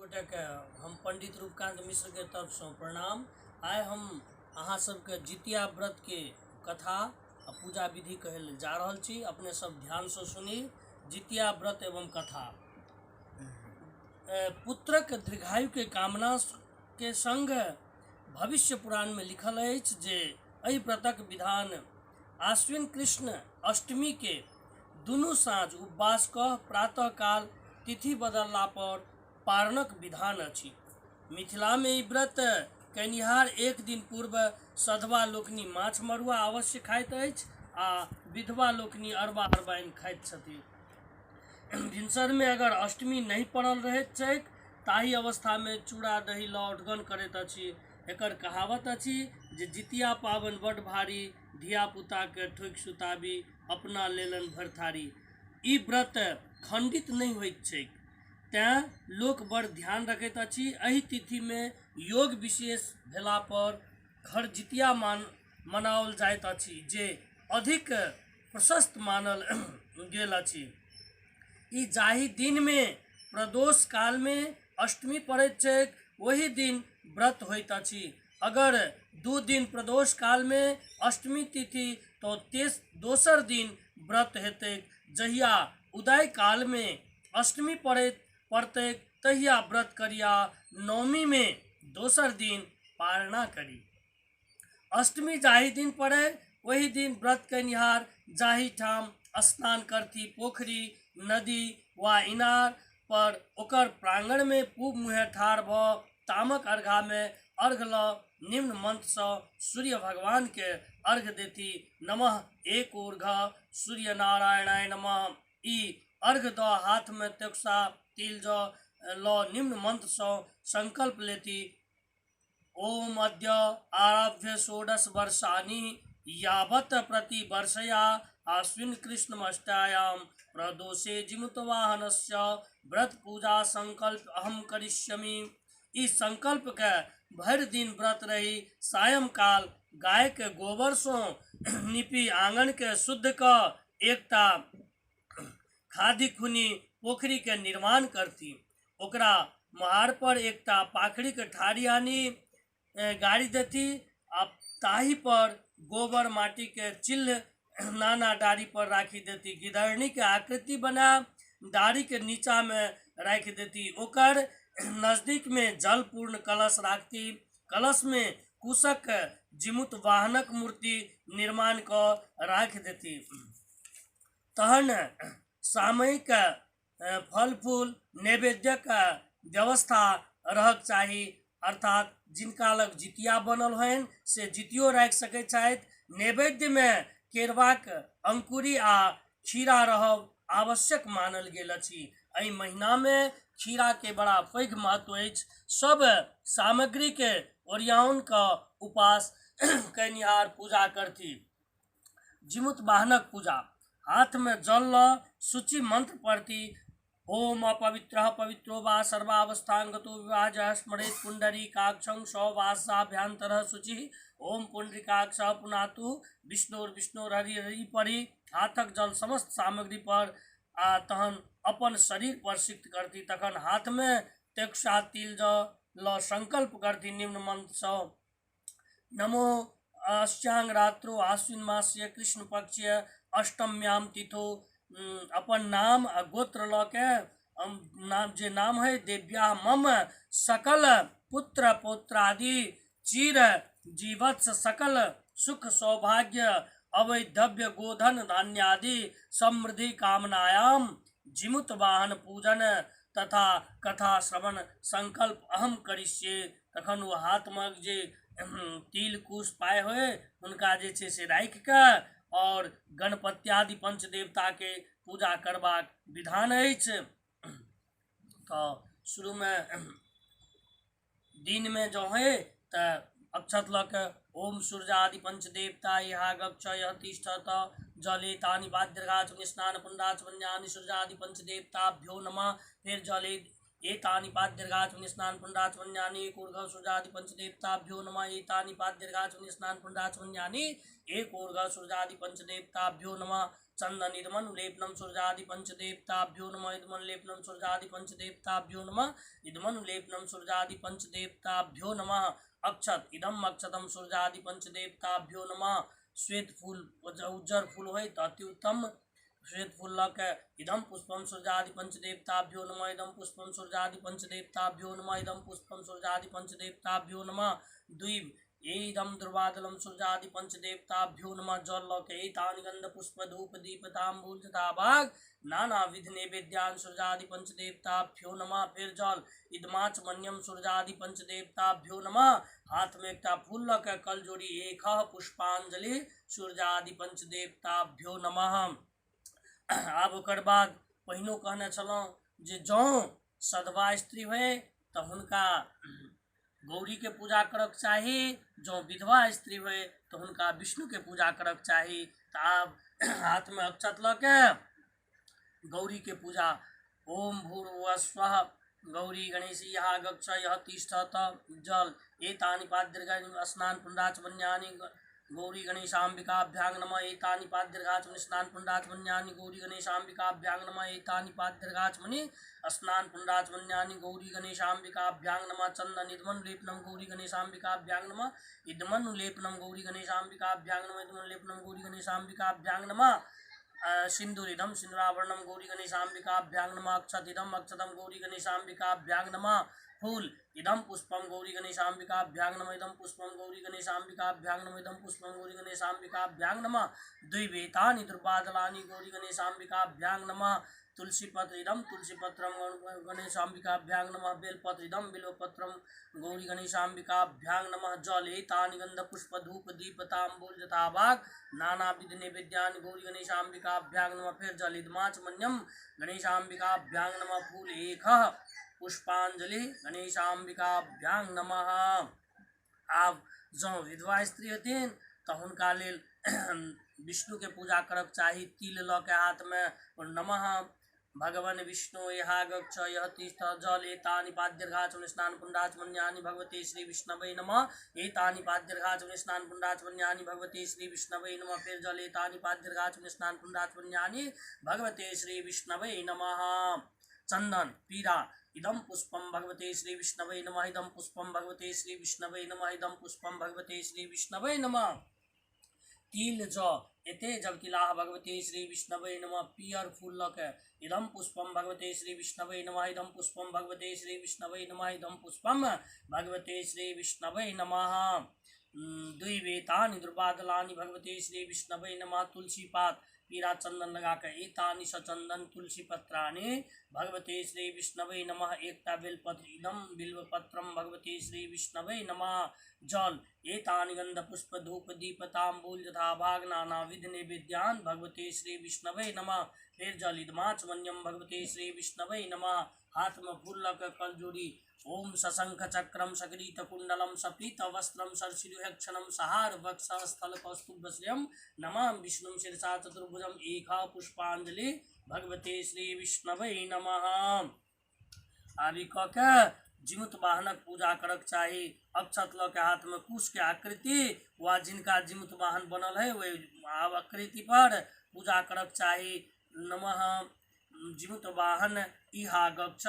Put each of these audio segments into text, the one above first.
गोटे के हम पंडित रूपकांत मिश्र के तरफ से प्रणाम। आइ हम अहाँ सबके जितिया व्रत के कथा आ पूजा विधि कहल जा रहल छी। अपने सब ध्यान से सुनी। जितिया व्रत एवं कथा। पुत्रक दीर्घायु के कामना के संग भविष्य पुराण में लिखल अछि जे एहि व्रतक विधान आश्विन कृष्ण अष्टमी के दुनू साँझ उपवास कऽ प्रातः काल तिथि बदलला पर पारणक विधान अछि। मिथिला में ई व्रत कनिहार एक दिन पूर्व सधवा लोकनि माछ मरुआ अवश्य खाइत अछि आ विधवा लोकनि अरबा अरबाइन खाइत छथि। भिनसर में अगर अष्टमी नहीं पड़ल रहैत छैक ताहि अवस्था में चूड़ा दही लौटगन करैत अछि। एकर कहावत अछि जे जितिया पावन बड़ भारी, धिया पुता के ठोकि सुताबी, अपना लेलन भरथारी। ई व्रत खंडित नहीं होइत छैक, तें लोक बड़ ध्यान रखैत अछि। एहि तिथि में योग विशेष भेला पर खरजितिया मनाओल जाइत अछि जे अधिक प्रशस्त मानल गेल अछि। ई जाहि दिन में प्रदोष काल में अष्टमी पड़ैत छैक ओहि दिन व्रत होइत अछि। अगर 2 दिन प्रदोष काल में अष्टमी तिथि तो दोसर दिन व्रत हेतैक। जहिया उदय काल में अष्टमी पड़तैक तहिया व्रत करिया। नवमी में दोसर दिन पारणा करी। अष्टमी जाहि दिन पड़े वही दिन व्रत कनिहार जाहि ठाम स्नान करती, पोखरी, नदी वा इनार पर ओकर प्रांगण में पूब मुँहे ठाढ़ भ तामक अर्घा में अर्घ ल निम्न मंत्र से सूर्य भगवान के अर्घ देती। नमः एक ऊर्घ सूर्य नारायणाय नमः। ई अर्घ द हाथ में त्यक्सा तिल ज ल निम्न मंत्र से संकल्प लेती। ओम अद्य आरभ्य षोडश वर्षाणि यावत् प्रति वर्षया आश्विन कृष्णमष्टायां प्रदोषे जिमुतवाहनस्य व्रत पूजा संकल्प अहम करिष्यामि। इस संकल्प के भर दिन व्रत रही सायं काल गाय के गोबर सो निपी आंगन के शुद्ध क एकटा खादी खुनी पोखरी के निर्माण करती। ओकरा महार पर एकटा पाखड़ी के ठाड़ी आनी गाड़ी देती। अब ताही पर गोबर माटी के चिल्ह नाना डारी पर राखी देती। गिदड़नी के आकृति बना डारी के नीचा में राख देती। ओकर नजदीक में जल पूर्ण कलश राखती। कलश में कुशक जिमुत वाहनक मूर्ति निर्माण कर राख देती। तहन सामयिक फल फूल नैवेद्य का व्यवस्था रहक चाही। अर्थात जिनका लग जितिया बनल हन से जितियो राख सकै छथि। नैवेद्य में केरवाक अंकुरी आ खीरा रहब आवश्यक मानल गेल अछि। एहि महीना में खीरा के बड़ा पैघ महत्व अछि। सब सामग्री के ओरियाउन का उपास कनिहार पूजा करती। जिमुत वाहनक पूजा हाथ में जल ल सूचि मंत्र पढ़ती। ओम अपवित्रः पवित्रो वा सर्वावस्थांगतो विभाजः स्मरेत् पुंडरीकाक्षं सवासाभ्यंतरः शुचिः। ओम पुंडरीकाक्षः पुनातु विष्णुर्विष्णुर्हरि पढ़ी हाथक जल समस्त सामग्री पर आ तहन अपन शरीर पर सिक्त करती। तखन हाथ में त्यक्सा तिल ज ल संकल्प करती निम्न मंत्र स। नमो अस्यां रात्रो आश्विन मास्य कृष्ण पक्षीय अष्टम्याम तिथो। अपन नाम आ गोत्र ल के नाम है देव्या मम सकल पुत्र पौत्रादि चीर जीवत्स सकल सुख सौभाग्य अवैधव्य गोधन धान्यादि समृद्धि कामनायाम जिमुत वाहन पूजन तथा कथा श्रवण संकल्प अहम करिष्ये। तखन वो हाथ में जे तिल कुश पाए हुए उनका जे छे से राख के और गणपत्यादि पंच देवता के पूजा करबाक विधान अछि। तो शुरू में दिन में जो है तो अक्षत लक ओम सूर्यादि पंच देवता यहा गच्छ यह तिष्ठत जले तानि वाद्यगाच स्नान पुंडाच वन्यानि सूर्यादि पंच देवताभ्यो नमः। फिर जले एतानि पाद्यर्घाचमनि स्नानपुण्डाचमन्यानि एकोर्घ सूर्यादि पंचदेवताभ्यो नमः एतानि पाद्यर्घाचमनि स्नानपुण्डाचमन्यानि एकोर्घ सूर्यादि पंचदेवताभ्यो नमः चन्दनिदमनुलेपनं सूर्यादि पंचदेवताभ्यो नमः इदमनुलेपनं सूर्यादि पंचदेवताभ्यो नमः इदमनुलेपनं सूर्यादि पंचदेवताभ्यो नमः अक्षत इदम अक्षतम सूर्यादि पंचदेवताभ्यो नमः श्वेत फूल उज्जर फूल हो तो अति उत्तम श्वेत फूल लक इदम पुष्पम सूर्यादि पंचदेवताभ्यो नमः इदम पुष्पम सूर्यादि पंचदेवताभ्यो नमः इदम पुष्पम सूर्यादि पंचदेवताभ्यो नमः द्वीप एदम दुर्वादलम सूर्यादि पंचदेवताभ्यो नमः जल लक एतानि गंध पुष्प धूप दीप तांबूल तथा भाग नाना विध नैवेद्यान सूर्यादि पंचदेवताभ्यो नमः फिर जल इदमाच मन्यम सूर्यादि पंचदेवताभ्यो नमः हाथ में एक फूल लक कल जोड़ी एक पुष्पांजलि सूर्यादि पंचदेवताभ्यो नमः। आब ओकर बाद पहिनो कहने छलौं जे जँ सधवा स्त्री हुए तो हुनका गौरी के पूजा करक चाही, जो विधवा स्त्री हुए तो हुनका विष्णु के पूजा करक चाही। तो आब हाथ में अक्षत ल के गौरी के पूजा ओम भूर्भुवस्वः गौरी गणेशी यहा गच्छ यह तिष्ठत जल एतानि पाद्यर्घानि स्नानपुण्डाचमन्यानि गौरी गणेशाम्बिकाभ्यां नमः एतानि पाद्यर्घाचमनि स्नानपुण्डाचमन्यानि गौरी गणेशाम्बिकाभ्यां नमः एतानि पाद्यर्घाचमनि स्नानपुण्डाचमन्यानि गौरी गणेशाम्बिकाभ्यां नमः चन्दनिदमनुलेपनं गौरी गणेशाम्बिकाभ्यां नमः इदमनुलेपनं गौरी गणेशाम्बिकाभ्यां नमः इदमनुलेपनं गौरी गणेशाम्बिकाभ्यां नमः सिंदूरिदम सिंदूराभरणं गौरी गणेशाम्बिकाभ्यां नमः अक्षतिदम अक्षतं गौरी गणेशाम्बिकाभ्यां नमः फूल इदम पुष्पम गौरी गणेशाम्बिकाभ्यां नमः इदम पुष्पम गौरी गणेशाम्बिकाभ्यां नमः इदम पुष्पम गौरी गणेशाम्बिकाभ्यां नमः द्विवेतानि दुर्बादलानि गौरी गणेशाम्बिकाभ्यां नमः तुलसीपत्र इदम तुलसीपत्रम गणेशाम्बिकाभ्यां नमः बेलपत्र इदम बिल्वपत्रम गौरी गणेशाम्बिकाभ्यां नमः जल एतानि गंध पुष्प धूप दीप तांबूल तथा भाग नाना विध नैवेद्यानि गौरी गणेशाम्बिकाभ्यां नमः फिर जल इदमाच मन्यम गणेशाम्बिकाभ्यां नमः फूल एक पुष्पांजलि गणेशाम्बिकाभ्यां नमः। आब जँ विधवा स्त्री हथिन तो हुनका लेल विष्णु के पूजा करक चाही। तिल ल के हाथ में और नमः भगवन विष्णु यहा गच्छ यह तिष्ठ जल एतानि पाद्यर्घाचमनि स्नानपुण्डाचमन्यानि भगवते श्री विष्णवे नमः एतानि पाद्यर्घाचमनि स्नानपुण्डाचमन्यानि भगवते श्री विष्णवे नमः फिर जल एतानि पाद्यर्घाचमनि स्नानपुण्डाचमन्यानि भगवते श्री विष्णवे नमः। चंदन पीरा इदम पुष्पम भगवते श्री विष्णवे नमः इदम पुष्पम भगवते श्री विष्णवे नमः इदम पुष्पम भगवते श्री विष्णवे नमः। तिल जौ एते जब तिलाह भगवते श्री विष्णवे नमः पियर फूल लक इदम पुष्पम भगवते श्री विष्णवे नमः इदम पुष्पम भगवते श्री विष्णवे नमः इदम पुष्पम भगवते श्री विष्णवे नमः। द्विवेतानि दुर्बादलानि भगवते श्री विष्णवे नमः तुलसी पात पीरा चंदन लगा कर एतानि सचंदन तुलसी पत्राणि भगवते श्री विष्णवे नमः एकता बेलपत्र इदम बिल्वपत्रम भगवते श्री विष्णवे नमः जल एतानि गंध पुष्प धूप दीप तांबूल तथा भाग नाना विध नैवेद्यान भगवते श्री विष्णवे नमः फिर जल इदमाच मन्यम भगवते श्री विष्णवे नमः हाथ में फूल लग कल जोड़ी ओम सशंख चक्रम सगरीत कुंडलम सपीत वस्त्रम सरसिरुहक्षणम सहार वक्ष स्थल कौस्तुभश्रियम नमाम विष्णु शिरसा चतुर्भुजम एका पुष्पांजलि भगवते श्री विष्णवे नमः। आदि क के जिमुत वाहनक पूजा करक चाही। अक्षत ल के हाथ में कुश के आकृति व जिनका जिमुत वाहन बनल है वे आकृति पर पूजा करक चाही। नमः जिमुत वाहन इहा गच्छ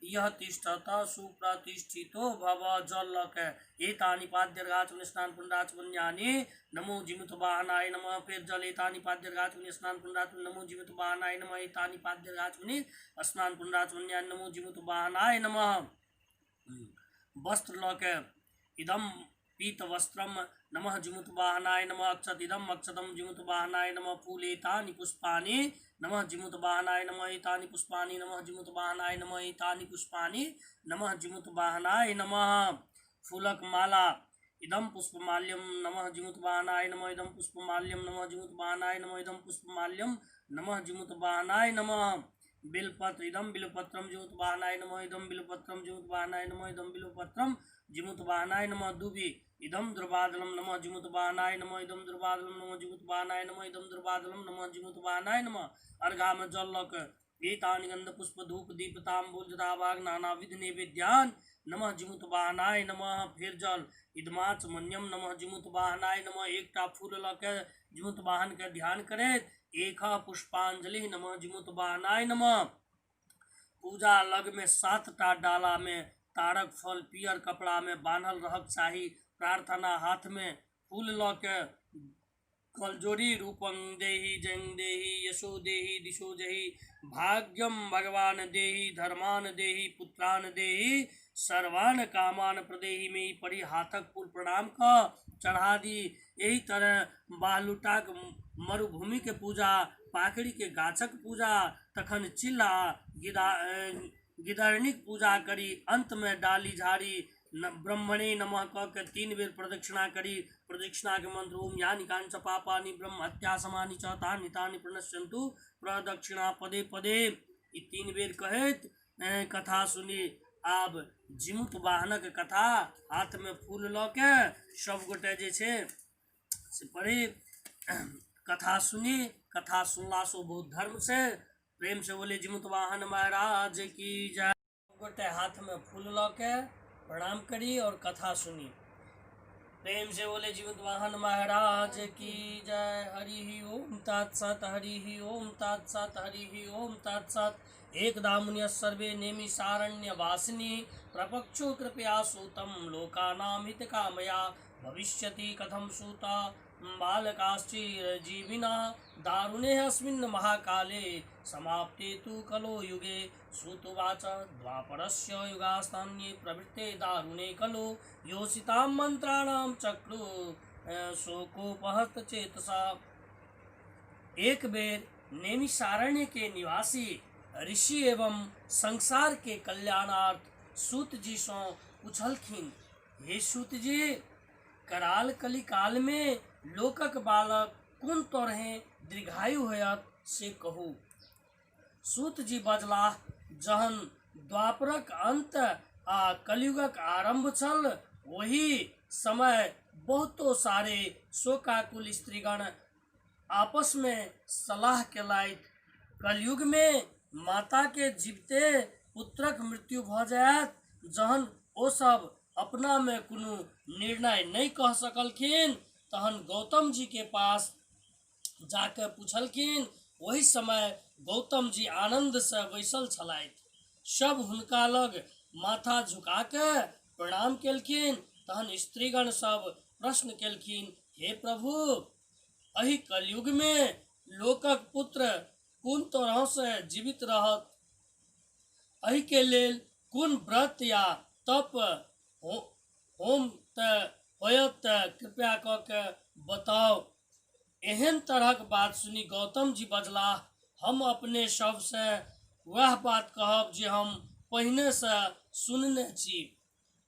यह तिष्ठत सुप्रतिष्ठितो भव जल लक एतानि पाद्यर्घाचमनि स्नानपुण्डाचमन्यानि नमो जिमुत वाहनाय नमः फिर जल एतानि पाद्यर्घाचमनि स्नानपुण्डाचमनि नमो जिमुत वाहनाय नमः एतानि पाद्यर्घाचमनि स्नानपुण्डाचमन्यानि नमो जिमुत वाहनाय नमः। वस्त्र लक इदम पीत वस्त्रम नमः जिमुत वाहनाय नमः अक्षत इदम अक्षतम जिमुत वाहनाय नमः फूल एतानि पुष्पानि नमः जिमुत वाहनाय नमः एतानि पुष्पानि नमः जिमुत वाहनाय नमः एतानि पुष्पानि नमः जिमुत वाहनाय नमः। फूलक माला इदम पुष्पमाल्यम नमः जिमुत वाहनाय नमः इदम पुष्पमाल्यम नमः जिमुत वाहनाय नमः इदम पुष्पमाल्यम नमः जिमुत वाहनाय नमः। बिलपत्र इदम बिलपत्रम जिमुत वाहनाय नमः इदम बिलपत्रम जिमुत वाहनाय नमः इदम बिलपत्रम जिमुत वाहनाय नमः। दुबी इदम दुर्बादलम नमः जिमुत वाहनाय नमः इदम दुर्बादलम नमः जिमुत वाहनाय नमः इदम दुर्बादलम नमः जिमुत वाहनाय नमः। अर्घा में जल लक एतानि गंध पुष्प धूप दीप तांबूल जटाभाग नानाविध नैवेद्यान नमः जिमुत वाहनाय नमः। फिर जल इदमाच मन्यम नमः जिमुत वाहनाय नमः। एकटा फूल ल के जिमुत वाहन के ध्यान करे। एक पुष्पांजलि नमः जिमुत वाहनाय नमः। पूजा लग में 7टा डाला में तारक फल पियर कपड़ा में बांधल रहक चाही। प्रार्थना हाथ में फूल ल के कलजोरी रूपं देहि जंग देहि यशो देहि दिशो देहि भाग्यम भगवान देहि धर्मान देहि पुत्रान देहि सर्वान कामान प्रदेहि में ही पड़ी हाथक फूल प्रणाम का चढ़ा दी। यही तरह बालूटाक मरुभूमि के पूजा पाकड़ी के गाछक पूजा तखन चिल्ला गिदारनिक पूजा करी। अंत में डाली झाड़ी ब्रह्मणे नमः कह के 3 बेर प्रदक्षिणा करी। प्रदक्षिणा के मंत्र ओम यानि कांच पापानि ब्रह्म हत्या समानि च तानि तानि प्रणश्यन्तु प्रदक्षिणा पदे पदे। 3 बेर कहत कथा सुनी। आब जिमुत वाहनक कथा हाथ में फूल ल के सब गोटे जे छे से पढ़ी कथा सुनी। कथा सुनला सो बहुत धर्म से प्रेम से बोले जिमुत वाहन महाराज की जय। गोटे हाथ में फूल ल के प्रणाम करी और कथा सुनी। प्रेम से बोले जिमुत वाहन महाराज की जय। हरि ओम तत्सत हरि ओम तत्सत हरि ओम तत्सत। एकदा मुनियः सर्वे नेमि सारण्य वासिनी प्रपक्षो कृपया सूतम लोकानां हितकामया भविष्यति कथं सूता बालकाश्चिरजीविना दारुणे अस्मिन् महाकाले समाप्ते तु कलो युगे। सूतुवाच द्वापरस्य युगास्तान्ये प्रवृत्ते दारुणे कलो योषितां मंत्राणां चक्रु शोकोपहत चेतसा। एक बेर नेमिषारण्य के निवासी ऋषि एवं संसार के कल्याणार्थ सूत जी सो पूछलखिन, हे सूत जी, कराल कली काल में लोकक बालक कुन तोरहे दीर्घायु होयत से कहू। सूत जी बजलाह, जहन द्वापरक अंत आ कलयुगक आरंभ छल वही समय बहुतो सारे शोकाकुल स्त्रीगण आपस में सलाह केलथि, कलयुग में माता के जीवते पुत्रक मृत्यु भ जायत। जहन ओ सब अपना में कुनु निर्णय नहीं कह सकलखिन तहन गौतम जी के पास जाके पूछलखिन। वही समय गौतम जी आनंद से बैसल छलाथि। सब हुनका लग माथा झुका के प्रणाम केलखिन। तहन स्त्रीगण सब प्रश्न केलखिन, हे प्रभु, अहि कलयुग में लोकक पुत्र कुन तरह से जीवित रहत, अहि के लेल कुन व्रत या तप होम होयत कृपया क के बताओ। एहन तरहक बात सुनी गौतम जी बजलाह, हम अपने सब से वह बात कहब जे हम पहिने से सुनने छी।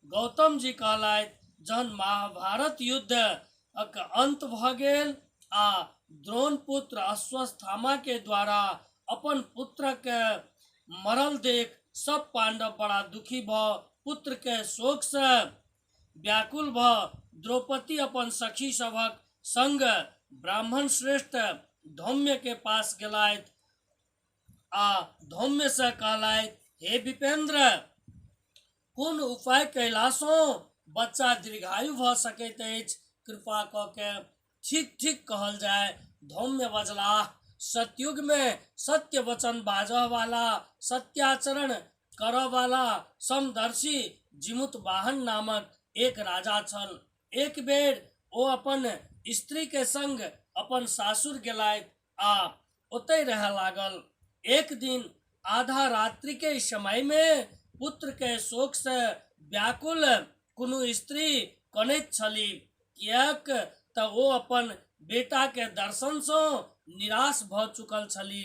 गौतम जी कहलथि, जहन महाभारत युद्ध अंत भ गेल आ द्रोण पुत्र अश्वत्थामा के द्वारा अपन पुत्र के मरल देख सब पांडव बड़ा दुखी भ पुत्र के शोक से व्याकुल भ द्रौपदी अपन सखी सभक संग ब्राह्मण श्रेष्ठ धौम्य के पास गेलथि आ धौम्य से कहलथि, हे विपेंद्र, कोन उपाय कैलासो बच्चा दीर्घायु भ सकैत अछि, कृपा क के ठीक ठीक कहल जाय। धौम्य बजलाह, सतयुग में सत्य वचन बाजह वाला सत्याचरण करऽ वाला समदर्शी जिमुत वाहन नामक एक राजा छल। एक बेर ओ अपन स्त्री के संग अपन सासुर गेलथि आ ओतय रह लागल। एक दिन आधा रात्रि के समय में पुत्र के शोक से व्याकुल कुनु स्त्री कनैत छली, कियाक त ओ अपन बेटा के दर्शन से निराश भ चुकल छली।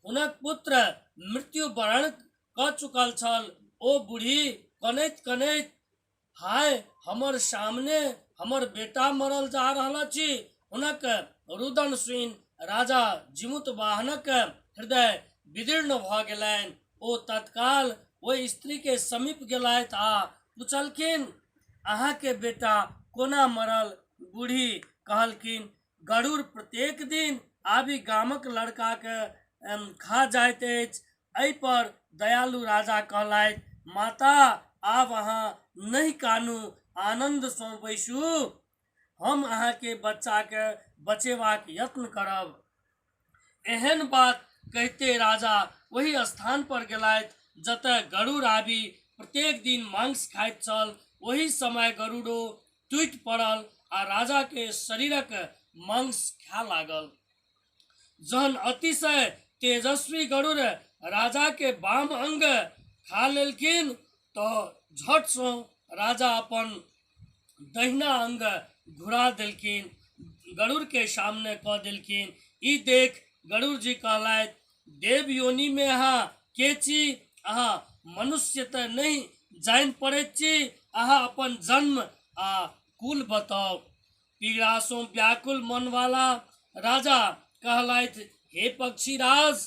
हुनक पुत्र मृत्यु वरण क चुकल छल। ओ बूढ़ी कनैत कनैत, हाय हमर सामने हमर बेटा मरल जा रहल अछि। हुनक रुदन सुनि राजा जिमुत वाहनक हृदय विदीर्ण भ गेलनि। ओ तत्काल ओहि स्त्री के समीप गेलथि आ पूछलखिन, अहाँ के बेटा कोना मरल। बूढ़ी कहलखिन, गरुड़ प्रत्येक दिन आबि गामक लड़का के खा जाइत अछि। एहि पर दयालु राजा कहलथि, माता आब अहाँ नहीं कानू, आनंद सँ बैसू, हम अहाँ के बच्चा के बचेबाक यत्न करब। एहन बात कहते राजा वही स्थान पर गेलथि जतय गरुड़ आबि प्रत्येक दिन मांस खाइत छल। वही समय गरुड़ो टूटि पड़ल आ राजा के शरीरक मांस खाय लागल। जहन अतिशय तेजस्वी गरुड़ राजा के बाम अंग खा लेलखिन तो झट सँ राजा अपन दहिना अंग घुरा देलखिन, गरुड़ के सामने कह देलखिन। ई देख गरुड़ जी कहलथि, देव योनि में अहाँ के छी? अहाँ मनुष्य तऽ नहीं जानि पड़ैत छी, अहाँ अपन जन्म आ कुल बताउ। पीड़ा सँ व्याकुल मन वाला राजा कहलथि, हे पक्षीराज,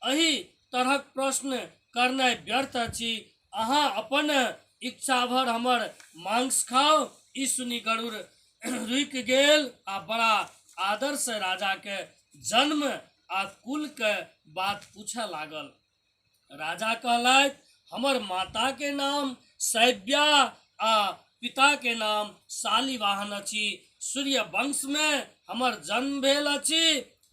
एहि तरहक प्रश्न करनाइ व्यर्थ अछि, अहाँ अपन इच्छा भर हमर मांस खाओ। ई सुनी गरुड़ रुकि गेल आ बड़ा आदर से राजा के जन्म आ कुल के बात पूछे लागल। राजा कहलथि, हमर माता के नाम शैव्या आ पिता के नाम शालिवाहन अछि। सूर्य वंश में हमर जन्म भेल अछि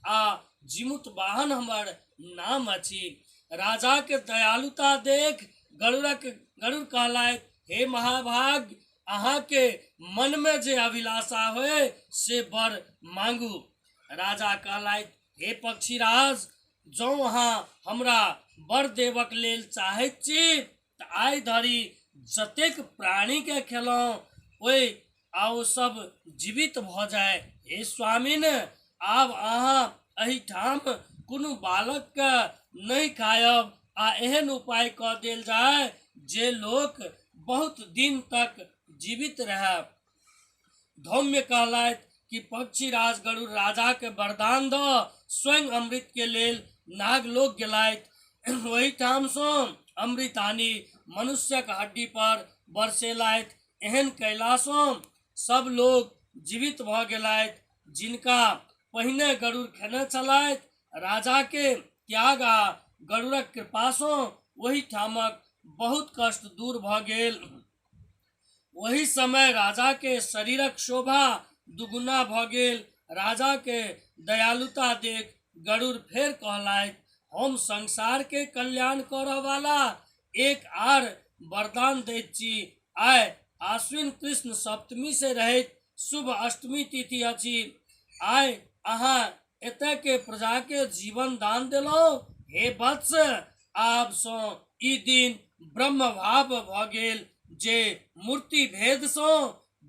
आ जिमुतवाहन हमर नाम अछि। राजा के दयालुता देख गरुड़ कहलथि, हे महाभाग, अहाँ के मन में जे अभिलाषा होय से वर मांगू। राजा कहलथि, हे पक्षीराज, जँ अहाँ हमरा वर देबक लेल चाहैत छी तऽ आइ धरि जतेक प्राणी के खेलहुँ ओहि आ ओ सब जीवित भऽ जाय। हे स्वामिन, आब अहाँ एहिठाम कोनो बालक के नहीं खायब आ एहन उपाय कऽ देल जाय जे लोक बहुत दिन तक जीवित रहे। धौम्य कहलथि कि पक्षीराज गरुड़ राजा के वरदान दऽ स्वयं अमृत के लेल नागलोक गेलथि। वही ठाम सँ अमृत आनि मनुष्यक हड्डी पर बरसेलथि। एहन कयला सँ सब लोग जीवित भऽ गेलथि जिनका पहिने गरुड़ खेने छलथि। राजा के त्याग आ गरुड़क कृपा सँ वही ठामक बहुत कष्ट दूर भऽ गेल। वही समय राजा के शरीरक शोभा दुगुना भऽ गेल। राजा के दयालुता देख गरुड़ फेर कहलथि, हम संसार के कल्याण करऽ वाला एक आर वरदान दैत छी। आइ आश्विन कृष्ण सप्तमी से रहित शुभ अष्टमी तिथि अछि। आइ अहाँ एतय के प्रजा के जीवन दान देलहुँ। हे वत्स, आब सँ ई दिन ब्रह्म भाव भऽ गेल जे मूर्ति भेद सँ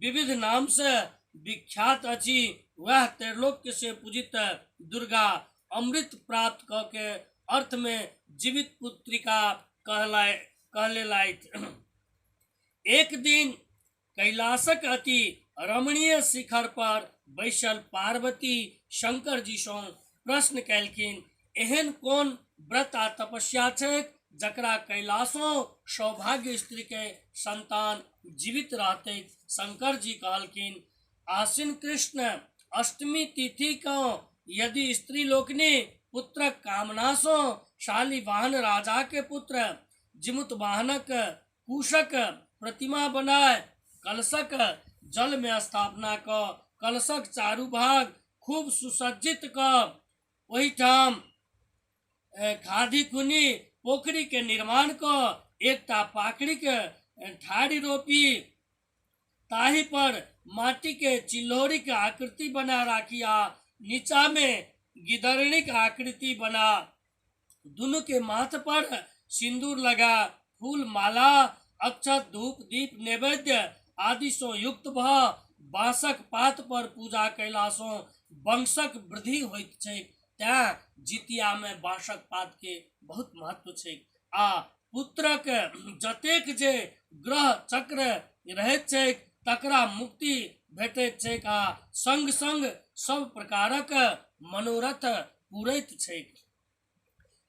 विविध नाम से विख्यात अछि। वह त्रैलोक्य से पूजित दुर्गा अमृत प्राप्त क के अर्थ में जीवित पुत्रिका कहलेलथि। एक दिन कैलाशक अति रमणीय शिखर पर बैसल पार्वती शंकर जी सँ प्रश्न कैलखिन, एहन कोन व्रत आ तपस्या छैक जकरा कैला सँ सौभाग्य स्त्री के संतान जीवित रहते? शंकर जी कहलखिन, आश्विन कृष्ण अष्टमी तिथि को यदि स्त्री लोकनि पुत्रक कामना सँ शालिवाहन राजा के पुत्र जिमुतवाहनक कुशक प्रतिमा बनाए कलशक जल में स्थापना क कलशक चारू भाग खूब सुसज्जित क वही ठाम खादी खुनी पोखरी के निर्माण क एकटा पाखड़ी के ठाढ़ी रोपी, ताही पर माटी के चिल्होरी के आकृति बना राखी आ नीचा में गिदरनी के आकृति बना, दुनू के माथ पर सिंदूर लगा, फूल माला अक्षत धूप दीप नैवेद्य आदि सँ युक्त भ बांसक पात पर पूजा कैला सँ वंशक वृद्धि होइत छै। तें जितिया में बांसक पात के बहुत महत्व छै आ पुत्रक जतेक जे ग्रह चक्र रहैत छै तकरा मुक्ति भेटैत छै आ संग संग सब प्रकारक मनोरथ पूरैत छै।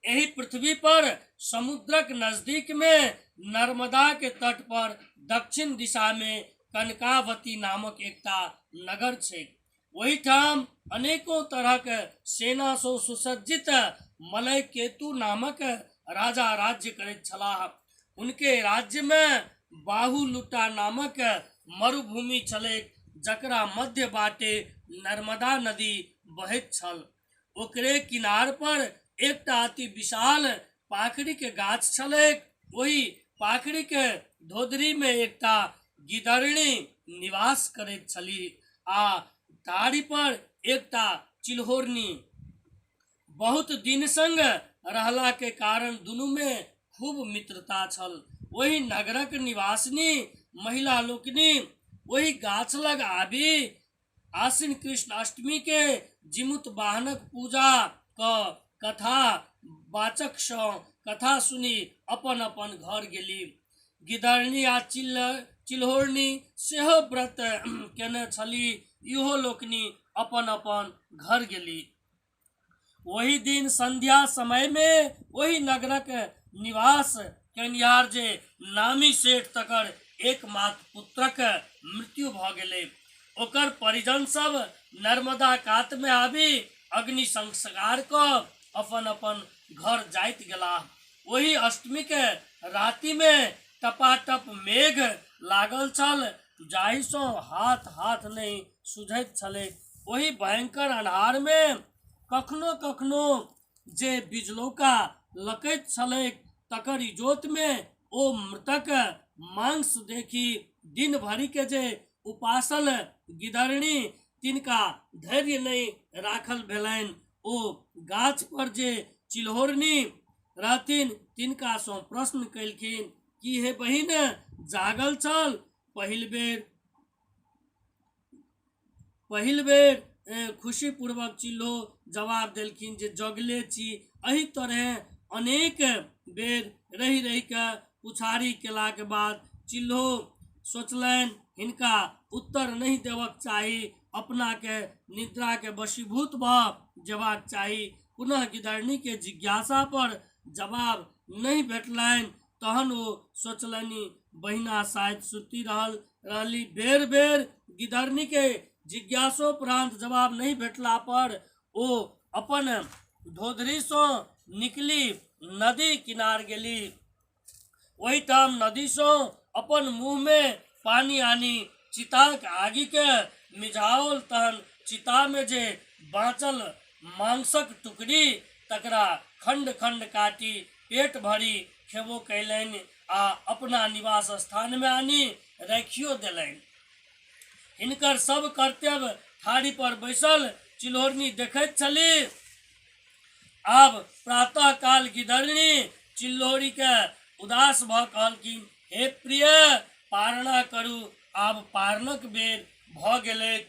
एही पृथ्वी पर समुद्रक नजदीक में नर्मदा के तट पर दक्षिण दिशा में कनकावती नामक एकटा नगर छै। वही ठाम अनेकों तरह के सेना सो सुसज्जित मलय केतु नामक राजा राज्य करैत छलाह। उनके राज्य में बाहुलुटा नामक मरुभूमि छलैक, जकरा मध्य बाटे नर्मदा नदी बहैत छल। ओकरे किनार पर एकटा अति विशाल पाखड़ी के गाछ छलैक। वही पाखड़ी के धोधरी में एकटा गिदरनी निवास करैत छलीह आ ताड़ी पर एकटा चिल्होरनी। बहुत दिन संग रहला के कारण दुनू में खूब मित्रता छल। वही नगरक निवासिनी महिला लोकनि वही गाछ लग आबि आश्विन कृष्ण अष्टमी के जिमुत वाहनक पूजा क कथा वाचक सँ कथा सुनी अपन अपन घर गेली। गिदरनी आ चिल्होरनी सेहो व्रत केने छली, इहो लोकनि अपन अपन घर गेली। वही दिन संध्या समय में वही नगरक निवास कनिहार जे नामी सेठ तकर एकमात्र पुत्रक मृत्यु भ गेलै। ओकर परिजन सब नर्मदा कात में आबि अग्नि संस्कार क अपन अपन घर जाइत गेलाह। वही अष्टमी के राति में टपाटप मेघ लागल छल, जाहि सँ हाथ हाथ नहीं सुझैत छलै। वही भयंकर अन्हार में कखनो कखनो जे बिजलौका लकैत छलैक, तकर इजोत में ओ मृतक मांस देखी दिन भरि के जे उपासल गिदरनी तिनका धैर्य नहीं राखल भेलनि। ओ गाछ पर जे चिल्होरनी रहथिन तिनका सँ प्रश्न कयलखिन कि हे बहिन जागल छल। पहिल बेर खुशी पूर्वक चिल्हो जवाब देलखिन जे जगले छी। एही तरह अनेक बेर रही रही के पुछारी केला के बाद चिल्हो सोचलनि हिनका उत्तर नहीं देवक चाही, अपना के निद्रा के वशीभूत भ जेबाक चाही। पुनः गिदरनी के जिज्ञासा पर जवाब नहीं भेटलनि। तहन ओ सोचलनि बहिना शायद सुति रहली। बेर बेर गिदरनी के जिज्ञासोपरांत जवाब नहीं भेटला पर ओ अपन धोधरी सँ निकली नदी किनार गेली। वही ठाम नदी सँ अपन मुँह में पानी आनी चिताक आगि के मिझाओल। तहन चिता में जे बाँचल मांसक टुकड़ी तकरा खंड खंड काटी पेट भरी खेबो कैलनि आ अपना निवास स्थान में आनी राखियो देलनि। हिनकर सब कर्तव्य थारी पर बैसल चिल्होरनी देखैत छली। आब प्रातः काल गिदरनी चिल्होरी के उदास भ कहलखिन, हे प्रिय पारणा करू, आब पारणक बेर भ गेलै।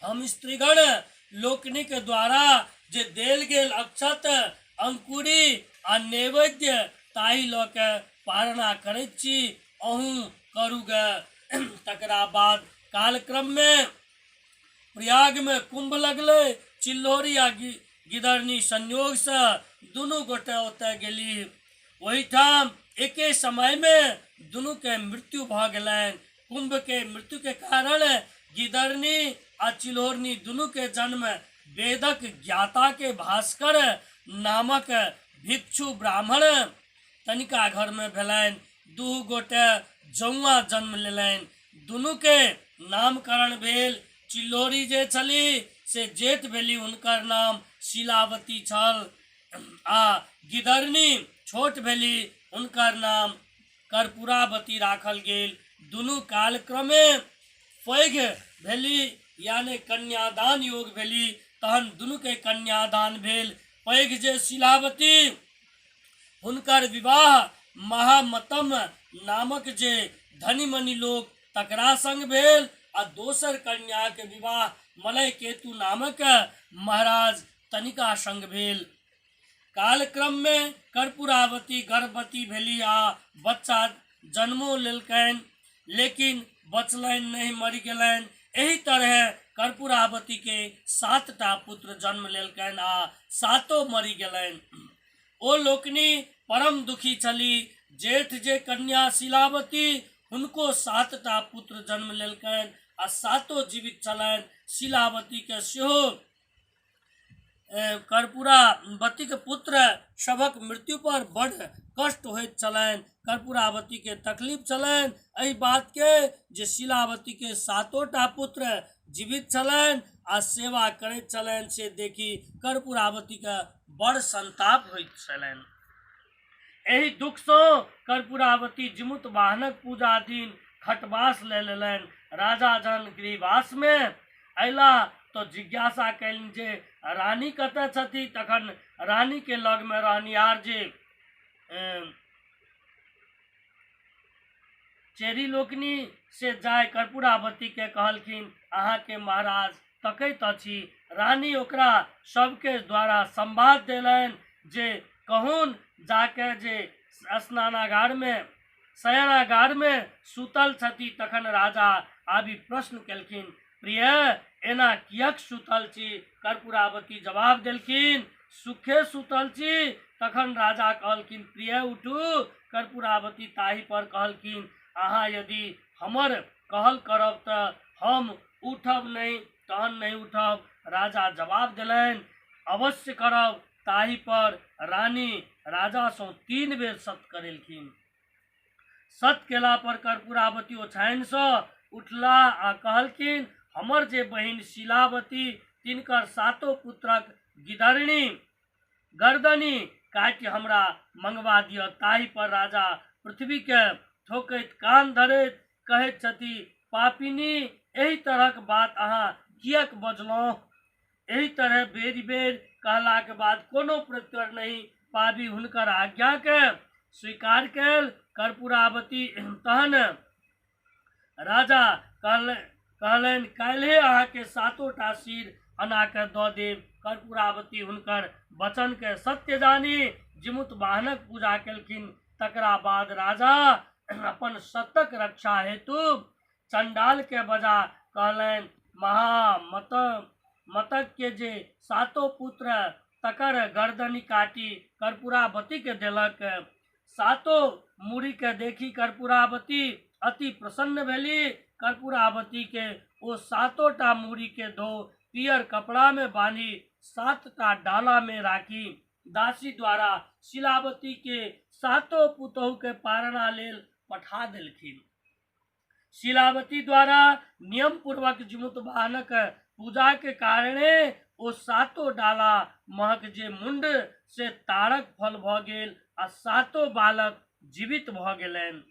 हम स्त्रीगण लोकनि के द्वारा जे देल गेल अक्षत अंकुरी आ नैवेद्य ताही ल के पारणा करैत छी, अहूँ करू ग। तकरा बाद कालक्रम में प्रयाग में कुंभ लगलै। चिल्होरी आ गिदरनी संयोग से दुनू गोटे ओतय गेली। वही ठाम एके समय में दुनू के मृत्यु भ गेलनि। कुंभ के मृत्यु के कारण गिदरनी आ चिल्होरनी दुनू के जन्म वेदक ज्ञाता के भास्कर नामक भिक्षु ब्राह्मण तनिका घर में भेलनि। दू गोटे जौआ जन्म लेलनि। दुनू के नामकरण भेल। चिल्होरी जे छली से जेठ भेली, हुनकर नाम शीलावती छल आ गिदरनी छोट भेली, हुनकर नाम कर्पूरावती राखल गेल। दुनू कालक्रमे पैघ भेली यानी कन्यादान योग भेली। तहन दुनू के कन्यादान भेल। पैघ जे शीलावती हुनकर विवाह महामतम नामक जे धनी मनी लोग तकरा संग भेल आ दोसर कन्या के विवाह मलय केतु नामक महाराज तनिका संग भेल। कालक्रम में कर्पूरावती गर्भवती भेली आ बच्चा जन्मो लेलकनि, लेकिन बचलनि नहीं, मरि गेलनि। एही तरह कर्पूरावती के 7टा पुत्र जन्म लेलकनि आ 7 मरि गेलनि। ओ लोकनि परम दुखी छली। जेठ जे कन्या शीलावती हुनको 7टा पुत्र जन्म लेलकनि आ सातो जीवित छलनि। शीलावती के सेहो कर्पूरावती के पुत्र सभक मृत्यु पर बड़ कष्ट होइत छलनि। कर्पूरावती के तकलीफ छलनि एहि बात के जे शीलावती के सातोटा पुत्र जीवित छलनि आ सेवा करैत छलनि। से देखी कर्पूरावती के बड़ संताप होइत छलनि। एहि दुख सँ कर्पूरावती जिमुत वाहनक पूजा दिन खटवास ले लेलनि। राजा जहन गृहवास में अयला तो जिज्ञासा कयलनि जे रानी कतऽ छथि। तखन रानी के लग में रहनिहार जे चेरी लोकनि से जाय कर्पूरावती के कहलखिन, अहाँ के महाराज तकैत अछि। रानी ओकरा सबके द्वारा संवाद देलनि जे कहून जाके जे स्नानागार में शयनागार में सुतल छथि। तखन राजा आबि प्रश्न केलखिन, प्रिय एना कियक सुतल छी। कर्पूरावती जवाब देलखिन, सुखे सुतल छी। तखन राजा कहलखिन, प्रिय उठू। कर्पूरावती ताहि पर कहलखिन, अहाँ यदि हमर कहल करब तऽ हम उठब, नहीं तहन नहीं उठब। राजा जवाब देलनि, अवश्य करब। ताहि पर रानी राजा सँ 3 बेर सत करेलखिन। सत केला पर कर्पूरावती ओछाइन सँ उठला आ कहलखिन, हमर जे बहिन शीलावती तिनकर सातो पुत्रक गिदरनी गर्दनी काटि हमरा मंगवा दिअ। ताहि पर राजा पृथ्वी के ठोकैत कान धरैत कहैत छथि, पापिनी एहि तरहक बात अहाँ कियक बजलहुँ। एहि तरह बेरी बेर कहला के बाद कोनो प्रत्युत्तर नहीं पाबी हुनकर आज्ञा के स्वीकार कयल। कर्पूरावती तहन राजा कहलनि, काल्हे अहाँ के सातोटा सिर अना के दऽ देब। कर्पूरावती हुनकर वचन के सत्य जानी जिमुत वाहनक पूजा केलखिन। तकरा बाद राजा अपन सतक रक्षा हेतु चंडाल के बजा कहलनि, महामतक के जे सातो पुत्र तकर गर्दनी काटी कर्पूरावती के देलक। सातो मूरी के देखी कर्पूरावती अति प्रसन्न भेली। कर्पूरावती के ओ सातोटा मूरी के धो पियर कपड़ा में बांधी 7टा डाला में राखी दासी द्वारा शीलावती के सातो पुतोहु के पारना लेल पठा देलखिन। शीलावती द्वारा नियम पूर्वक जिमुत वाहनक पूजा के कारणे ओ सातो डाला महक जे मुंड से तारक फल भ गेल आ सातो बालक जीवित भ गेलनि।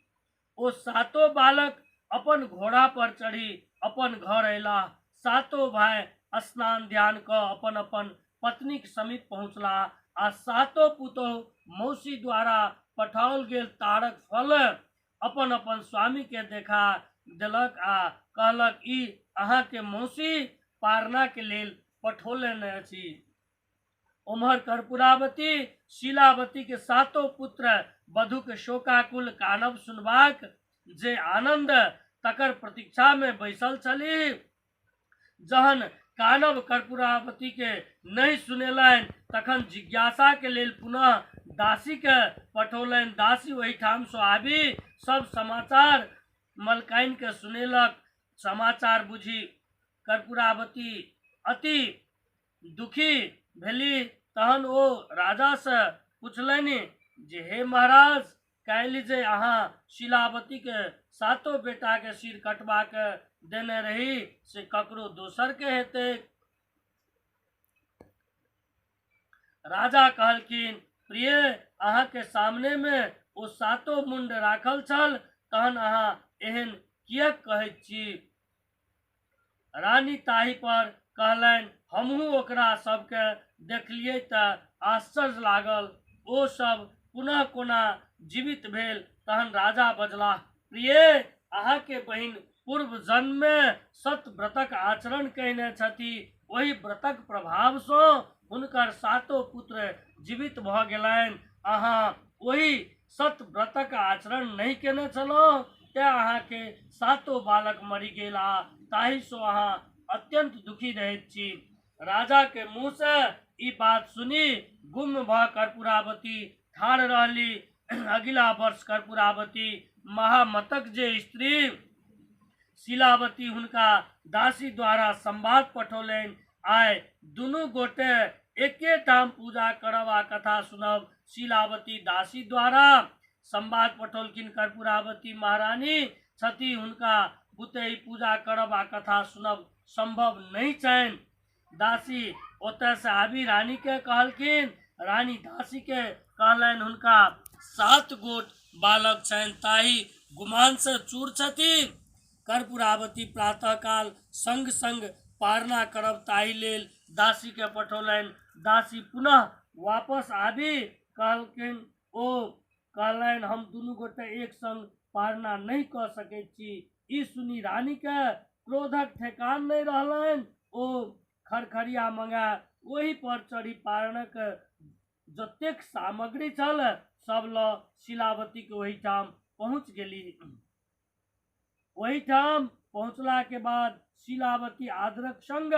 ओ सातो बालक अपन घोड़ा पर चढ़ी अपन घर अयला। सातो भाई स्नान ध्यान क अपन अपन पत्नी के समीप पहुँचला आ सातो पुतोहु मौसी द्वारा पठाओल गेल तारक फल अपन अपन स्वामी के देखा देलक आ कहलक, ई अहाँ के मौसी पारना के लेल पठौलनि अछि। उम्हर कर्पूरावती शीलावती के सातो पुत्र वधु के शोकाकुल कानब सुनबाक जे आनंद तकर प्रतीक्षा में बैसल छली। जहन कानब कर्पूरावती के नहीं सुनेलनि तखन जिज्ञासा के लेल पुनः दासी के पठौलनि। दासी वही ठाम से आबी सब समाचार मलकाइन के सुनेलक। समाचार बुझी कर्पूरावती अति दुखी भेली। तहन ओ राजा से पूछलनि जे हे महाराज, काल्हि जे अहाँ शीलावती के सातो बेटा के सिर कटवा के देने रही से ककरो दोसर के हेतै। राजा कहलखिन, प्रिय अहाँ के सामने में ओ सातो मुंड राखल छल, तहन अहाँ एहन कियक कहैत छी। रानी ताहि पर कहलनि, हमहू ओकरा सबके देखलियै तऽ आश्चर्य लागल। ओ सब पुनः कोना जीवित भेल। तहन राजा बजलाह, प्रिय अहाँ के बहिन पूर्व जन्म में सत व्रतक आचरण कयने छथि। ओहि व्रतक प्रभाव सँ हुनकर सातो पुत्र जीवित भ गेलनि। अहाँ ओहि सत व्रतक आचरण नहीं केने छलहुँ, तें अहाँ के सातो बालक मरि गेला। ताहि सँ अहाँ अत्यंत दुखी रहैत छी। राजा के मुँह से ई बात सुनी गुम भ कर्पूरावती ठाढ़ रहली। अगिला वर्ष कर्पूरावती महामतक जे स्त्री शिलावती हुनका दासी द्वारा संवाद पठौलनि। आइ दुनू गोटे एके ठाम पूजा करब आ कथा सुनब। शिलावती दासी द्वारा संवाद पठौलखिन कर्पूरावती महारानी छथि, हुनका बुते पूजा करब आ कथा सुनब संभव नहीं छनि। दासी ओतय से आबि रानी के कहलखिन। रानी दासी के कहलनि हुनका 7 गोट बालक छनि, ताहि गुमान से चूर छथि। कर्पूरावती प्रातः काल संग संग पारना करब ताहि लेल दासी के पठौलनि। दासी पुनः वापस आबि कहलनि हम दुनू गोटे एक संग पारना नहीं कऽ सकैत छी। ई सुनी रानी के क्रोधक ठेकान नहीं रहलनि। ओ खरखरिया मंगा ओहि पर चढ़ी पारणक जतेक सामग्री छल सब लऽ शिलावती के ओहिठाम पहुँच गेली। ओहिठाम पहुँचला के बाद शिलावती आदरक संग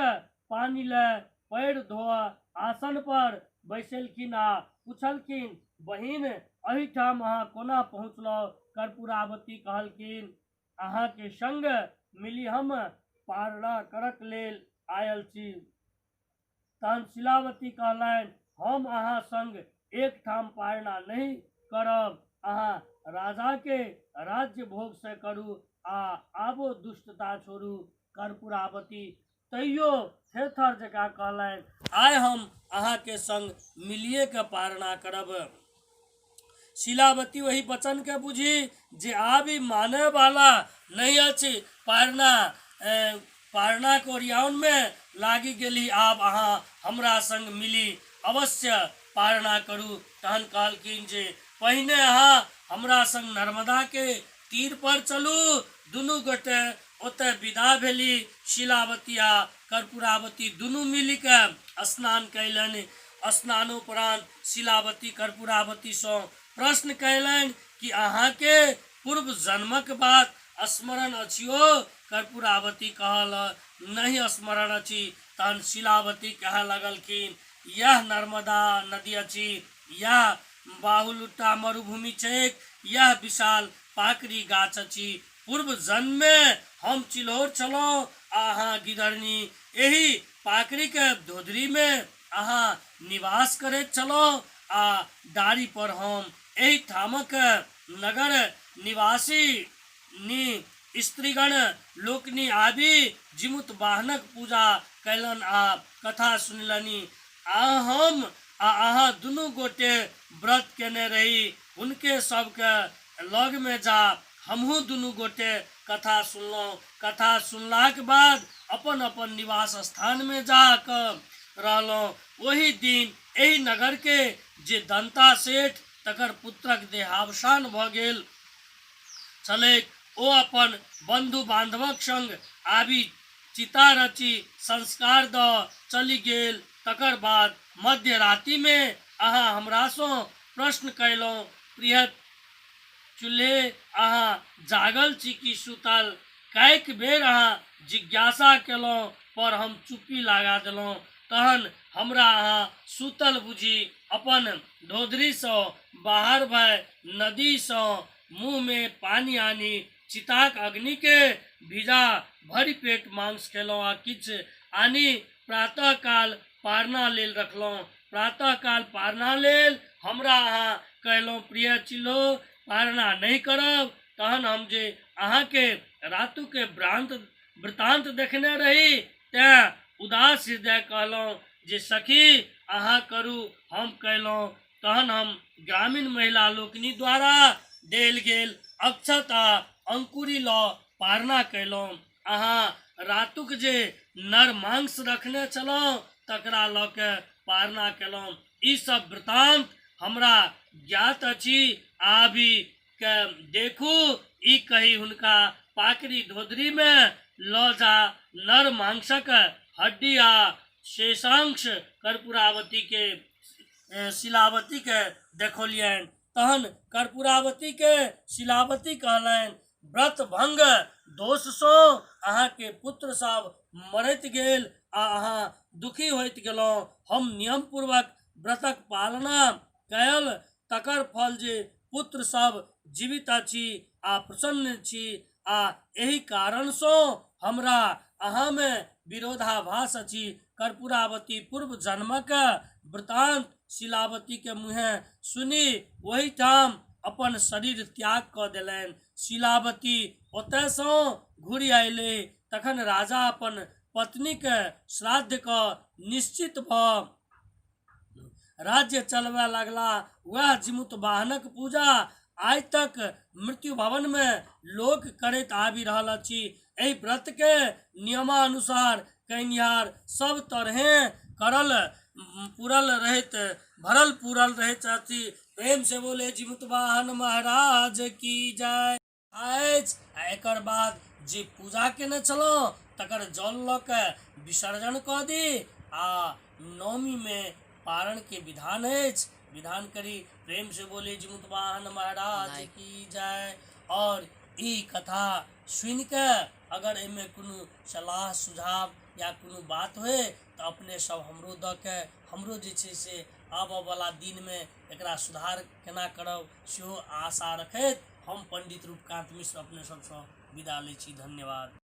पानी ले पैर धोआ आसन पर बैसलखिन आ पूछलखिन, बहिन एहिठाम अहाँ कोना पहुँचलहुँ? कर्पूरावती कहलखिन, अहाँ के संग मिली हम पारणा करक लेल आयल छी। तहन शिलावती कहलनि, हम अहाँ संग एक ठाम पारणा नहीं करब। अहाँ राजा के राज्य भोग से करू आ आबो दुष्टता छोड़ू। कर्पूरावती तैयो थेथर जकाँ कहलनि, आइ हम अहाँ के संग मिलिए के पारणा करब। शिलावती वही वचन के बुझी जे आबि माने वाला नहीं अछि। पारणा के ओरियान में लागी गेली। आब अहाँ हमरा संग मिली अवश्य पारणा करू। तहन कहलखिन जे पहिने अहाँ हमरा संग नर्मदा के तीर पर चलू। दुनू गोटे ओतय विदा भेली। शिलावती आ कर्पूरावती दुनू मिली के स्नान कयलनि। स्नानोपरांत शिलावती कर्पूरावती से प्रश्न कयलनि कि अहाँ के पूर्व जन्मक बात स्मरण अछियो? कर्पूरावती कहल, नहीं स्मरण अछि। तहन शिलावती कहे लगलखिन, यह नर्मदा नदी अछि, यह बाहुलुटा मरुभूमि छैक, यह विशाल पाकरी गाछ अछि। पूर्व जन्म में हम चिल्हौर छलहुँ, अहाँ गिधरनी। एही पाकरी के धोधरी में अहाँ निवास करैत छलहुँ आ डारी पर हम एही ठामक नगर निवासी स्त्रीगण लोकनि आबि जीमुत वाहनक पूजा कैलन आ कथा सुनलनि। हम आ अहाँ दुनू गोटे व्रत केने रही। उनके सबके लग में जा हमहू दुनू गोटे कथा सुनलहुँ। कथा सुनलाक बाद अपन अपन निवास स्थान में जाकर रहलहुँ। वही दिन एही नगर के जे दंता सेठ तकर पुत्रक देहावसान भ गेल छलैक, ओ अपन बंधु बांधवक संग आबि चिता रची संस्कार द चली गेल। तकर बाद मध्य राति में अहाँ हमरा सो प्रश्न कैलहुँ, प्रिय चूल्हे अहाँ जागल छी कि सुतल? कैक बेर अहाँ जिज्ञासा केलहुँ पर हम चुप्पी लगा देलहुँ। तहन हमरा अहाँ सुतल बुझी अपन धोधरी से बाहर भय नदी से मुँह में पानी आनी चिताक अग्नि के भिजा भरी पेट मांस खेलहुँ आ किछ आनी प्रातः काल पारना लेल रखलहुँ। प्रातः काल पारना लेल हमरा अहाँ कहलहुँ, प्रिय चिल्हो पारना नहीं करब। तहन हम जे अहाँ के रातु के वृतांत देखने रही तैं उदास हृदय कहलहुँ जे सखी अहाँ करू, हम कहलहुँ। तहन हम ग्रामीण महिला लोकनि द्वारा देल गेल अक्षत आ अंकुरी लऽ पारना कैलहुँ। अहाँ रातुक जे नर मांस रखने छलहुँ तकरा लऽ के पारना केलहुँ। ई सब वृतांत हमरा ज्ञात अछि। आबि के देखू, ई कही हुनका पाकरी धोधरी में लऽ जा नर मांसक हड्डी आ शेषांश कर्पूरावती के शिलावती के देखौलियनि। तहन कर्पूरावती के शिलावती कहलनि, व्रत भंग दोष सो अहाँ के पुत्र सब मरैत गेल आ अहाँ दुखी होइत गेलहुँ। हम नियम पूर्वक व्रतक पालना कयल तकर फल जे पुत्र सब जीवित अछि आ प्रसन्न छी आ एहि कारणसँ हमरा अहाँमे विरोधाभास अछि। कर्पूरावती पूर्व जन्मक वृतांत शीलावती के मुँहे सुनी वही ठाम अपन शरीर त्याग कऽ देलनि। शीलावती ओतयसँ घुरि अयले तखन राजा अपन पत्नीक श्राद्ध कऽ निश्चित भऽ राज्य चलबय लगला। वह जीमूत वाहनक पूजा आइ तक मृत्यु भवन में लोक करैत आबि रहल अछि। एहि व्रत के नियमानुसार कनिहार सब तरहे भरल पूरल रहैत अछि। प्रेम से बोले जीमूत वाहन महाराज की जय। एकर बाद जे पूजा केने छलहुँ तकर जल लऽ के विसर्जन कऽ दी आ नवमी में पारण के विधान अछि। विधान करी। प्रेम से बोले जीमूत वाहन महाराज की जय। और ई कथा सुन के अगर एमे कोनो सलाह सुझाव या कोनो बात होए तो अपने सब हमरो दऽ के हमरो जे छै से आबऽ वाला दिन में एकरा सुधार केना करब सेहो आशा रखैत हम पंडित रूपकांत मिश्र अपने सबसँ विदा लै छी। धन्यवाद।